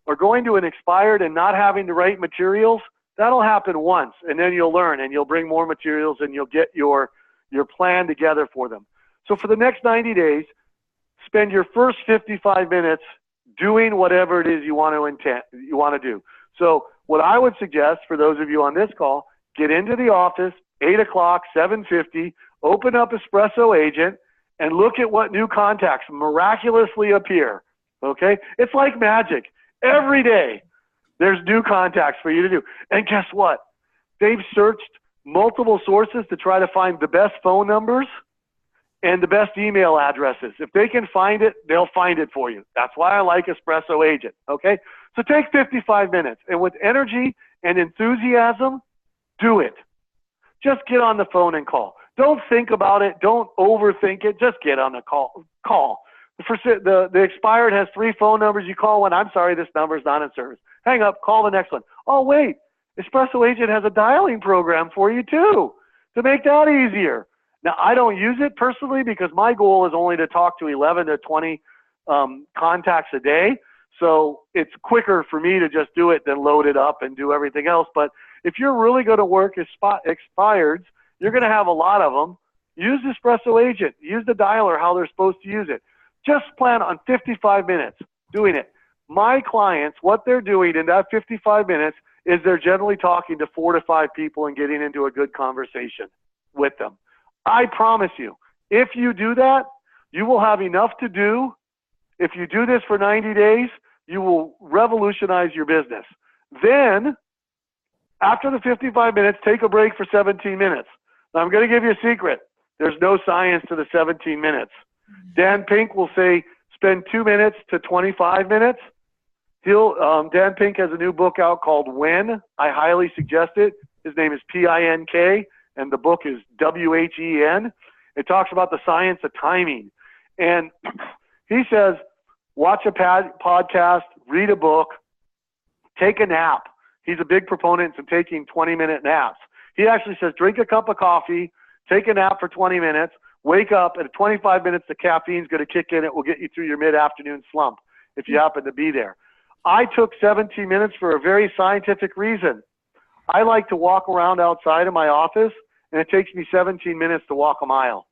or going to an expired and not having the right materials, that'll happen once, and then you'll learn and you'll bring more materials and you'll get your plan together for them. So for the next 90 days, spend your first 55 minutes doing whatever it is you want to do. So what I would suggest for those of you on this call, get into the office, 8 o'clock, 7:50, open up Espresso Agent, and look at what new contacts miraculously appear, okay? It's like magic. Every day, there's new contacts for you to do. And guess what? They've searched multiple sources to try to find the best phone numbers and the best email addresses. If they can find it, they'll find it for you. That's why I like Espresso Agent, okay? So take 55 minutes, and with energy and enthusiasm, do it. Just get on the phone and call. Don't think about it. Don't overthink it. Just get on the call. The expired has 3 phone numbers. You call one. I'm sorry, this number is not in service. Hang up. Call the next one. Oh, wait. Espresso Agent has a dialing program for you, too, to make that easier. Now, I don't use it personally because my goal is only to talk to 11 to 20 contacts a day. So it's quicker for me to just do it than load it up and do everything else. But if you're really going to work expireds, you're going to have a lot of them. Use Espresso Agent. Use the dialer how they're supposed to use it. Just plan on 55 minutes doing it. My clients, what they're doing in that 55 minutes is they're generally talking to 4 to 5 people and getting into a good conversation with them. I promise you, if you do that, you will have enough to do. If you do this for 90 days, you will revolutionize your business. Then, after the 55 minutes, take a break for 17 minutes. Now, I'm going to give you a secret. There's no science to the 17 minutes. Dan Pink will say spend 2 minutes to 25 minutes. Dan Pink has a new book out called When. I highly suggest it. His name is P-I-N-K, and the book is W-H-E-N. It talks about the science of timing. And he says, watch a podcast, read a book, take a nap. He's a big proponent of taking 20-minute naps. He actually says, drink a cup of coffee, take a nap for 20 minutes, wake up, and at 25 minutes, the caffeine's going to kick in. It will get you through your mid-afternoon slump if you happen to be there. I took 17 minutes for a very scientific reason. I like to walk around outside of my office, and it takes me 17 minutes to walk a mile.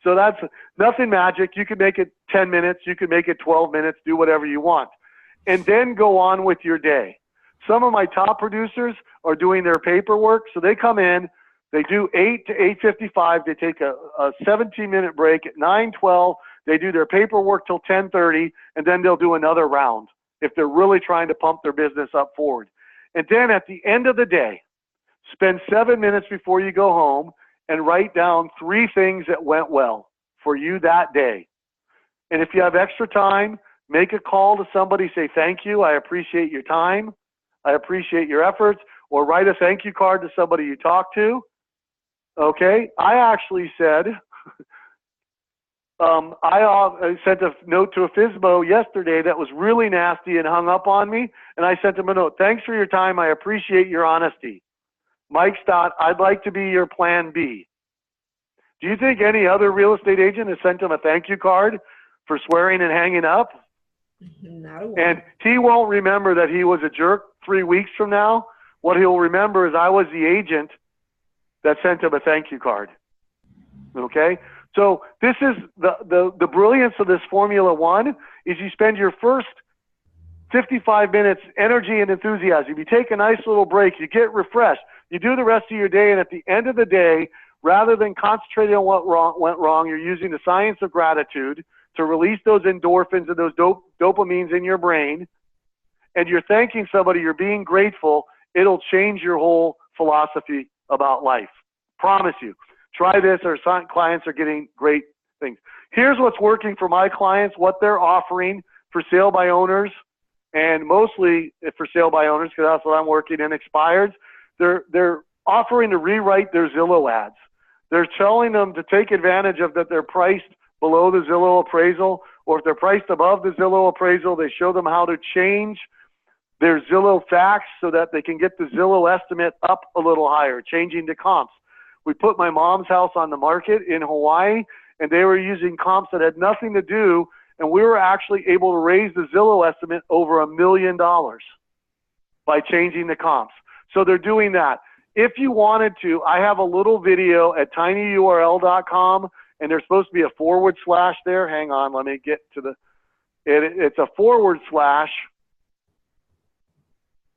So that's nothing magic. You can make it 10 minutes. You can make it 12 minutes. Do whatever you want. And then go on with your day. Some of my top producers are doing their paperwork. So they come in, they do 8 to 8:55. They take a 17-minute break at 9:12. They do their paperwork till 10:30, and then they'll do another round if they're really trying to pump their business up forward. And then at the end of the day, spend 7 minutes before you go home and write down 3 things that went well for you that day. And if you have extra time, make a call to somebody, say, thank you, I appreciate your time, I appreciate your efforts, or write a thank you card to somebody you talk to. Okay, I actually said, I sent a note to a Fizbo yesterday that was really nasty and hung up on me, and I sent him a note. Thanks for your time. I appreciate your honesty. Mike Stott, I'd like to be your plan B. Do you think any other real estate agent has sent him a thank you card for swearing and hanging up? Not a one. And he won't remember that he was a jerk 3 weeks from now. What he'll remember is I was the agent that sent him a thank you card. Okay? So this is the brilliance of this Formula One is you spend your first 55 minutes energy and enthusiasm. You take a nice little break. You get refreshed. You do the rest of your day. And at the end of the day, rather than concentrating on what went wrong, you're using the science of gratitude to release those endorphins and those dopamines in your brain. And you're thanking somebody. You're being grateful. It'll change your whole philosophy about life. Promise you. Try this. Our clients are getting great things. Here's what's working for my clients, what they're offering for sale by owners, and mostly for sale by owners, because that's what I'm working in, expireds. They're offering to rewrite their Zillow ads. They're telling them to take advantage of that they're priced below the Zillow appraisal, or if they're priced above the Zillow appraisal, they show them how to change their Zillow facts so that they can get the Zillow estimate up a little higher, changing the comps. We put my mom's house on the market in Hawaii, and they were using comps that had nothing to do, and we were actually able to raise the Zillow estimate over $1 million by changing the comps. So they're doing that. If you wanted to, I have a little video at tinyurl.com, and there's supposed to be a / there. Hang on, let me get to the, it's a /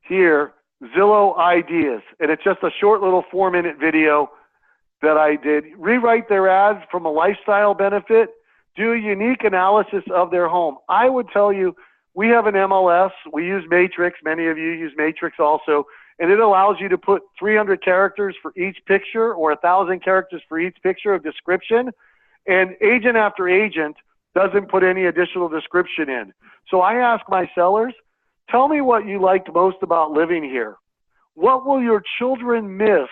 here, Zillow ideas. And it's just a short little 4-minute video that I did. Rewrite their ads from a lifestyle benefit, do a unique analysis of their home. I would tell you, we have an MLS. We use Matrix. Many of you use Matrix also. And it allows you to put 300 characters for each picture or 1,000 characters for each picture of description. And agent after agent doesn't put any additional description in. So I ask my sellers, tell me what you liked most about living here. What will your children miss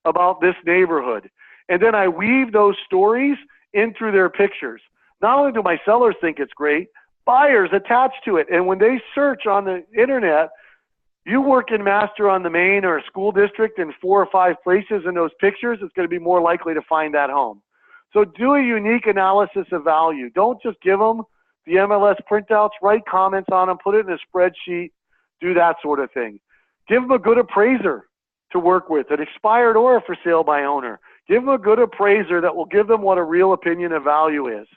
about this neighborhood? And then I weave those stories in through their pictures. Not only do my sellers think it's great, buyers attach to it. And when they search on the internet, you work in master on the main or a school district in 4 or 5 places in those pictures, it's going to be more likely to find that home. So do a unique analysis of value. Don't just give them the MLS printouts, write comments on them, put it in a spreadsheet, do that sort of thing. Give them a good appraiser to work with, an expired or a for sale by owner. Give them a good appraiser that will give them what a real opinion of value is.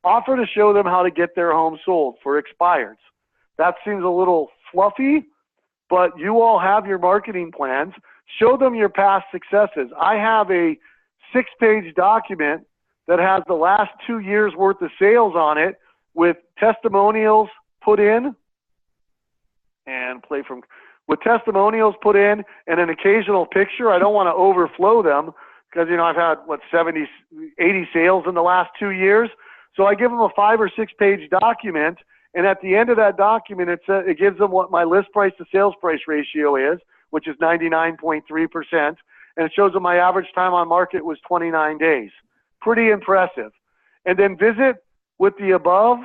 Offer to show them how to get their home sold for expireds. That seems a little fluffy, but you all have your marketing plans. Show them your past successes. I have a 6-page document that has the last 2 years worth of sales on it with testimonials put in and with testimonials put in and an occasional picture. I don't want to overflow them because, you know, I've had, 70, 80 sales in the last 2 years. So I give them a 5 or 6 page document, and at the end of that document, it gives them what my list price to sales price ratio is, which is 99.3%, and it shows them my average time on market was 29 days. Pretty impressive. And then visit with the above.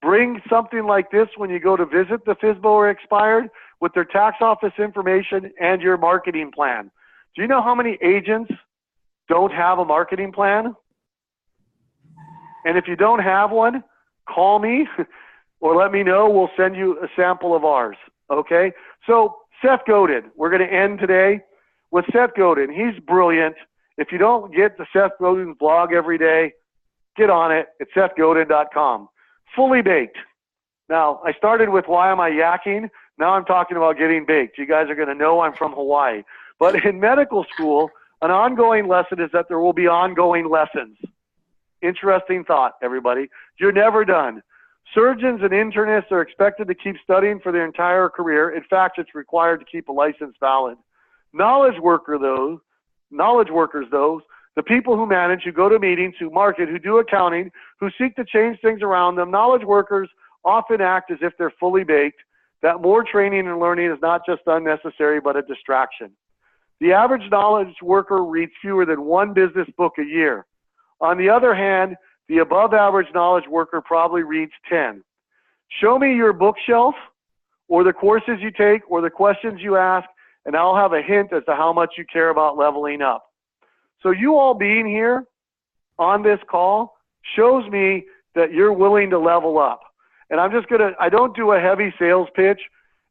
Bring something like this when you go to visit the Fizbo or expired with their tax office information and your marketing plan. Do you know how many agents don't have a marketing plan? And if you don't have one, call me or let me know. We'll send you a sample of ours. Okay? So Seth Godin, we're going to end today with Seth Godin. He's brilliant. If you don't get the Seth Godin's blog every day, get on it at sethgodin.com. Fully baked. Now, I started with why am I yakking? Now I'm talking about getting baked. You guys are going to know I'm from Hawaii. But in medical school, an ongoing lesson is that there will be ongoing lessons. Interesting thought, everybody. You're never done. Surgeons and internists are expected to keep studying for their entire career. In fact, it's required to keep a license valid. Knowledge workers, the people who manage, who go to meetings, who market, who do accounting, who seek to change things around them, knowledge workers often act as if they're fully baked, that more training and learning is not just unnecessary, but a distraction. The average knowledge worker reads fewer than one business book a year. On the other hand, the above average knowledge worker probably reads 10. Show me your bookshelf or the courses you take or the questions you ask, and I'll have a hint as to how much you care about leveling up. So you all being here on this call shows me that you're willing to level up. And I don't do a heavy sales pitch.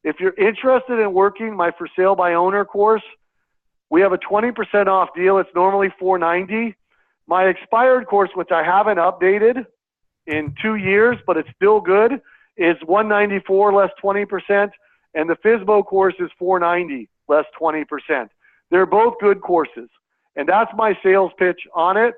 If you're interested in working my For Sale by Owner course, we have a 20% off deal. It's normally $490. My expired course, which I haven't updated in 2 years, but it's still good, is $194 less 20%. And the Fizbo course is $490 less 20%. They're both good courses. And that's my sales pitch on it.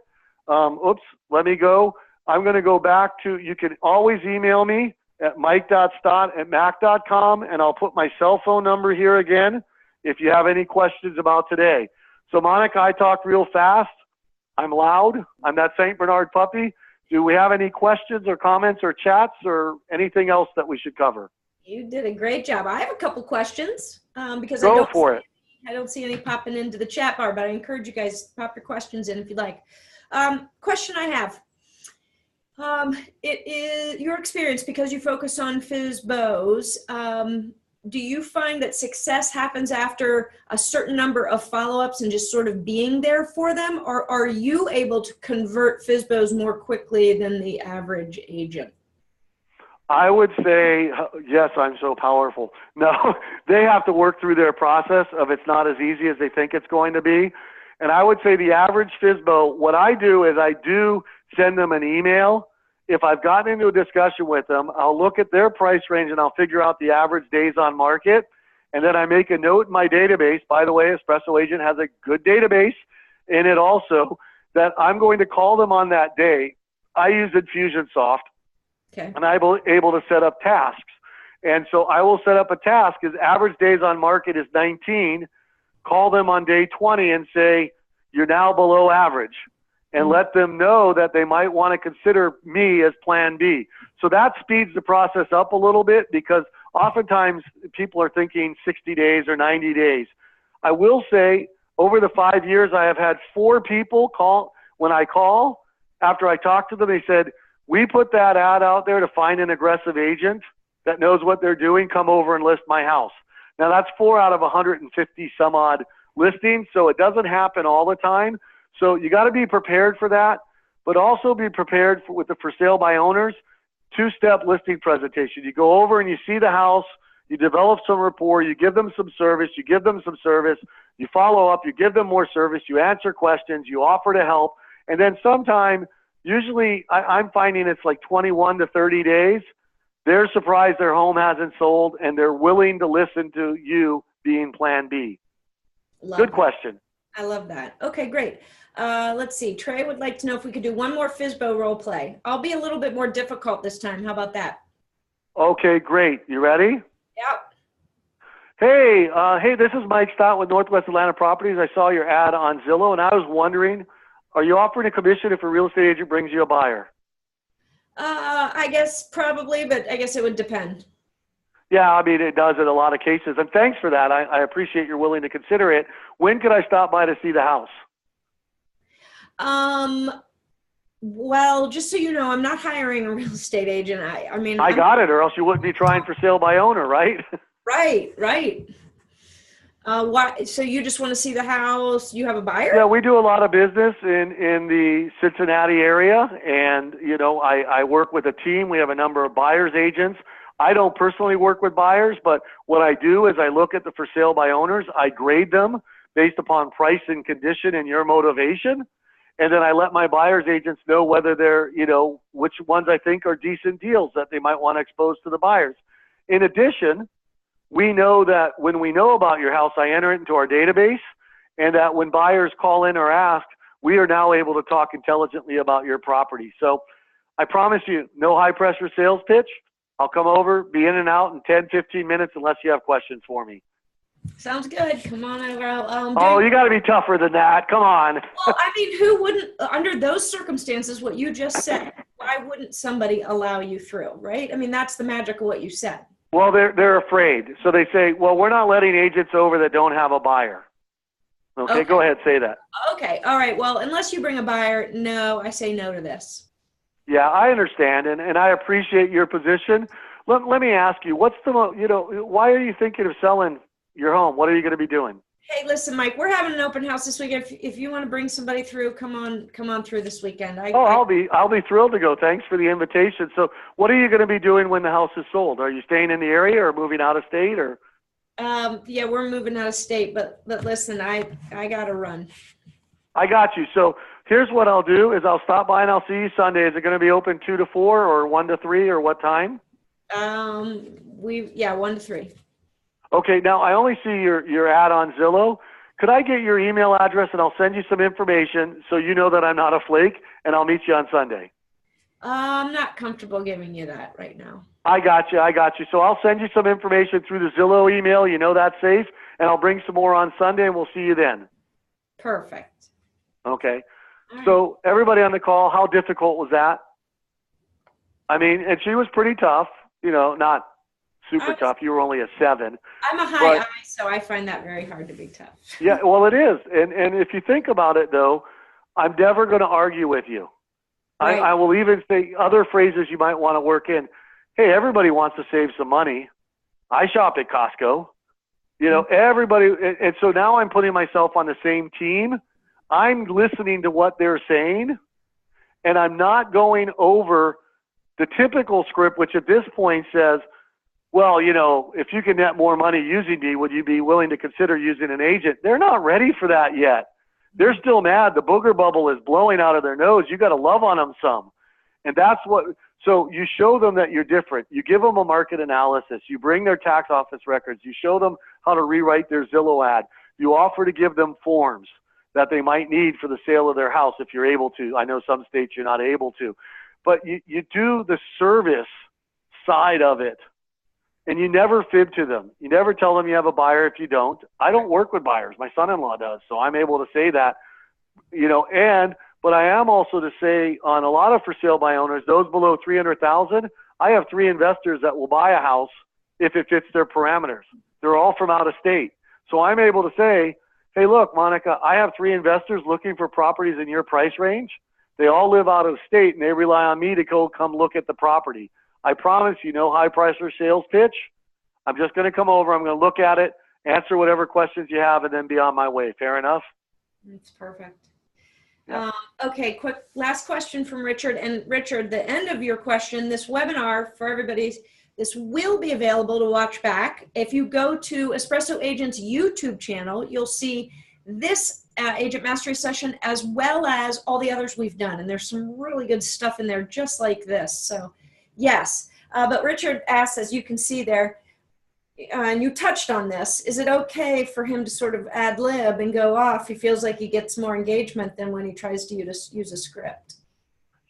Let me go. I'm going to go back to, you can always email me at mike.stott@mac.com, and I'll put my cell phone number here again if you have any questions about today. So Monica, I talk real fast. I'm loud. I'm that St. Bernard puppy. Do we have any questions or comments or chats or anything else that we should cover? You did a great job. I have a couple questions because I don't see any popping into the chat bar, but I encourage you guys to pop your questions in if you'd like. Question I have. It is your experience, because you focus on Fizbos. Do you find that success happens after a certain number of follow-ups and just sort of being there for them? Or are you able to convert Fizbos more quickly than the average agent? I would say, yes, I'm so powerful. No, they have to work through their process of it's not as easy as they think it's going to be. And I would say the average Fizbo, what I do is I do send them an email. If I've gotten into a discussion with them, I'll look at their price range and I'll figure out the average days on market. And then I make a note in my database. By the way, Espresso Agent has a good database in it also, that I'm going to call them on that day. I use Infusionsoft. Okay. And I'm able to set up tasks. And so I will set up a task. His average days on market is 19. Call them on day 20 and say, you're now below average. And let them know that they might want to consider me as plan B. So that speeds the process up a little bit, because oftentimes people are thinking 60 days or 90 days. I will say over the 5 years, I have had 4 people call. When I call, after I talk to them, they said, we put that ad out there to find an aggressive agent that knows what they're doing, come over and list my house. Now that's 4 out of 150 some odd listings, so it doesn't happen all the time. So you got to be prepared for that, but also be prepared with the For Sale by Owners 2-step listing presentation. You go over and you see the house, you develop some rapport, you give them some service, you give them some service, you follow up, you give them more service, you answer questions, you offer to help, and then sometime, usually I'm finding it's like 21 to 30 days, they're surprised their home hasn't sold and they're willing to listen to you being plan B. Good question. I love that. Okay, great. Let's see. Trey would like to know if we could do one more Fizbo role play. I'll be a little bit more difficult this time. How about that? Okay, great. You ready? Yep. Hey, this is Mike Stott with Northwest Atlanta Properties. I saw your ad on Zillow, and I was wondering, are you offering a commission if a real estate agent brings you a buyer? I guess probably, but I guess it would depend. Yeah, I mean, it does in a lot of cases. And thanks for that. I appreciate you're willing to consider it. When could I stop by to see the house? Well, just so you know, I'm not hiring a real estate agent. I got it, or else you wouldn't be trying For Sale by Owner, right? Right. Why? So you just want to see the house? You have a buyer? Yeah, we do a lot of business in the Cincinnati area. And, you know, I work with a team. We have a number of buyer's agents. I don't personally work with buyers, but what I do is I look at the For Sale by Owners. I grade them based upon price and condition and your motivation. And then I let my buyer's agents know whether they're, you know, which ones I think are decent deals that they might want to expose to the buyers. In addition, we know that when we know about your house, I enter it into our database, and that when buyers call in or ask, we are now able to talk intelligently about your property. So I promise you, no high pressure sales pitch. I'll come over, be in and out in 10, 15 minutes unless you have questions for me. Sounds good. Come on over. Oh, you got to be tougher than that. Come on. Well, I mean, who wouldn't, under those circumstances, what you just said, why wouldn't somebody allow you through, right? I mean, that's the magic of what you said. Well, they're afraid. So they say, well, we're not letting agents over that don't have a buyer. Okay, go ahead, say that. Okay, all right. Well, unless you bring a buyer, no, I say no to this. Yeah, I understand, and I appreciate your position. Let me ask you, what's the why are you thinking of selling your home? What are you going to be doing? Hey, listen, Mike, we're having an open house this weekend. If you want to bring somebody through, come on through this weekend. I'll be thrilled to go. Thanks for the invitation. So, what are you going to be doing when the house is sold? Are you staying in the area or moving out of state or? Yeah, we're moving out of state, but listen, I got to run. I got you. So here's what I'll do is I'll stop by and I'll see you Sunday. Is it going to be open 2 to 4 or 1 to 3 or what time? 1 to 3. Okay. Now I only see your ad on Zillow. Could I get your email address and I'll send you some information so you know that I'm not a flake, and I'll meet you on Sunday? I'm not comfortable giving you that right now. I got you. So I'll send you some information through the Zillow email. You know that's safe. And I'll bring some more on Sunday and we'll see you then. Perfect. Okay. All right. So everybody on the call, how difficult was that? I mean, and she was pretty tough, not super tough. You were only a 7. I'm a high I, so I find that very hard to be tough. Yeah, well, it is. And if you think about it, though, I'm never going to argue with you. Right. I will even say other phrases you might want to work in. Hey, everybody wants to save some money. I shop at Costco. Everybody. And so now I'm putting myself on the same team. I'm listening to what they're saying, and I'm not going over the typical script, which at this point says, well, if you can net more money using me, would you be willing to consider using an agent? They're not ready for that yet. They're still mad. The booger bubble is blowing out of their nose. You got to love on them some. And that's so you show them that you're different. You give them a market analysis. You bring their tax office records. You show them how to rewrite their Zillow ad. You offer to give them forms that they might need for the sale of their house if you're able to. I know some states you're not able to. But you do the service side of it, and you never fib to them. You never tell them you have a buyer if you don't. I don't work with buyers. My son-in-law does, so I'm able to say that. But I am also to say on a lot of for sale by owners, those below $300,000, I have 3 investors that will buy a house if it fits their parameters. They're all from out of state. So I'm able to say, hey, look, Monica, I have 3 investors looking for properties in your price range. They all live out of state, and they rely on me to come look at the property. I promise you no high price or sales pitch. I'm just going to come over. I'm going to look at it, answer whatever questions you have, and then be on my way. Fair enough? That's perfect. Yeah. Okay, quick last question from Richard. And Richard, the end of your question, this webinar for everybody, this will be available to watch back. If you go to Espresso Agent's YouTube channel, you'll see this Agent Mastery session as well as all the others we've done. And there's some really good stuff in there just like this. So yes, but Richard asks, as you can see there, and you touched on this, is it okay for him to sort of ad lib and go off? He feels like he gets more engagement than when he tries to use a script.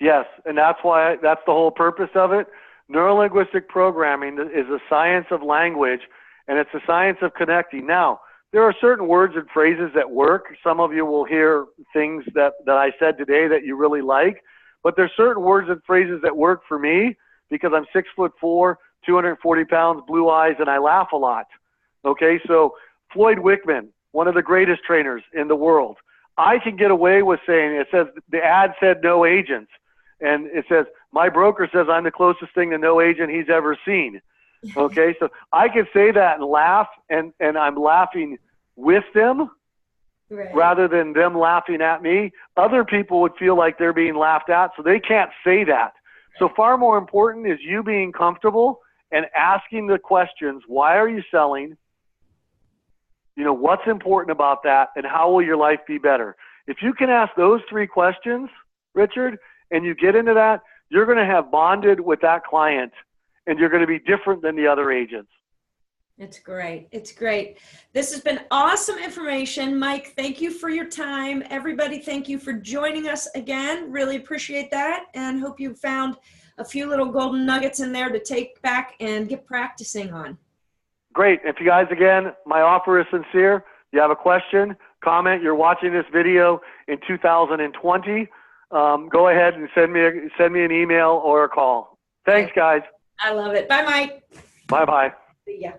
Yes, and that's the whole purpose of it. Neurolinguistic programming is a science of language, and it's a science of connecting. Now, there are certain words and phrases that work. Some of you will hear things that I said today that you really like, but there's certain words and phrases that work for me because I'm 6'4", 240 pounds, blue eyes, and I laugh a lot. Okay, so Floyd Wickman, one of the greatest trainers in the world, I can get away with saying, it says, the ad said no agents. And it says, my broker says I'm the closest thing to no agent he's ever seen. Okay, so I can say that and laugh, and I'm laughing with them rather than them laughing at me. Other people would feel like they're being laughed at, so they can't say that. So far more important is you being comfortable and asking the questions, why are you selling? What's important about that, and how will your life be better? If you can ask those 3 questions, Richard, and you get into that, you're going to have bonded with that client, and you're going to be different than the other agents. It's great. It's great. This has been awesome information. Mike, thank you for your time. Everybody, thank you for joining us again. Really appreciate that, and hope you found a few little golden nuggets in there to take back and get practicing on. Great. If you guys, again, my offer is sincere. You have a question, comment, you're watching this video in 2020, go ahead and send me an email or a call. Thanks, guys. I love it. Bye, Mike. Bye-bye. See ya.